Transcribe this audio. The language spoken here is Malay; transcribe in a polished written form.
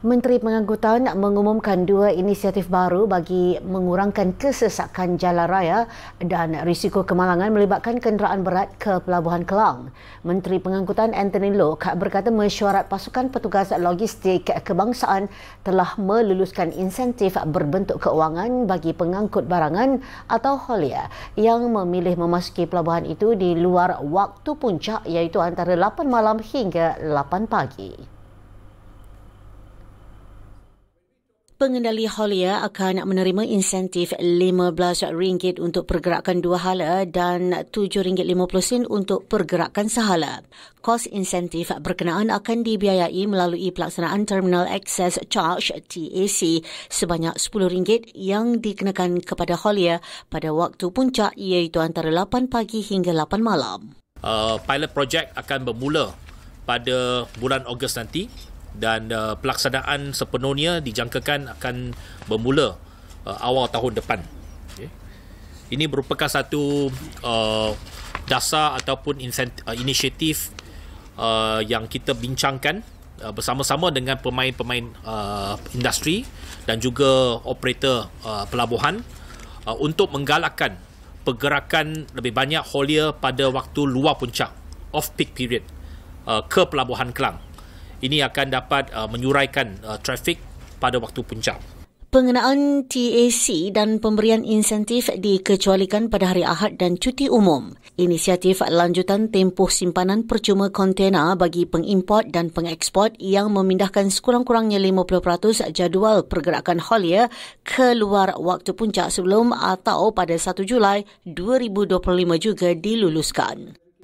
Menteri Pengangkutan mengumumkan dua inisiatif baru bagi mengurangkan kesesakan jalan raya dan risiko kemalangan melibatkan kenderaan berat ke Pelabuhan Kelang. Menteri Pengangkutan Anthony Loke berkata mesyuarat pasukan petugas logistik kebangsaan telah meluluskan insentif berbentuk keuangan bagi pengangkut barangan atau haulier yang memilih memasuki pelabuhan itu di luar waktu puncak iaitu antara 8 malam hingga 8 pagi. Pengendali haulier akan menerima insentif RM15 untuk pergerakan dua hala dan RM7.50 untuk pergerakan sehala. Kos insentif berkenaan akan dibiayai melalui pelaksanaan Terminal Access Charge TAC sebanyak RM10 yang dikenakan kepada haulier pada waktu puncak iaitu antara 8 pagi hingga 8 malam. Pilot project akan bermula pada bulan Ogos nanti. Dan pelaksanaan sepenuhnya dijangkakan akan bermula awal tahun depan. Okay. Ini merupakan satu dasar ataupun inisiatif yang kita bincangkan bersama-sama dengan pemain-pemain industri dan juga operator pelabuhan untuk menggalakkan pergerakan lebih banyak haulier pada waktu luar puncak, off-peak period, ke Pelabuhan Kelang. Ini akan dapat menyuraikan trafik pada waktu puncak. Pengenaan TAC dan pemberian insentif dikecualikan pada hari Ahad dan cuti umum. Inisiatif lanjutan tempoh simpanan percuma kontena bagi pengimport dan pengeksport yang memindahkan sekurang-kurangnya 50% jadual pergerakan haulier ke luar waktu puncak sebelum atau pada 1 Julai 2025 juga diluluskan.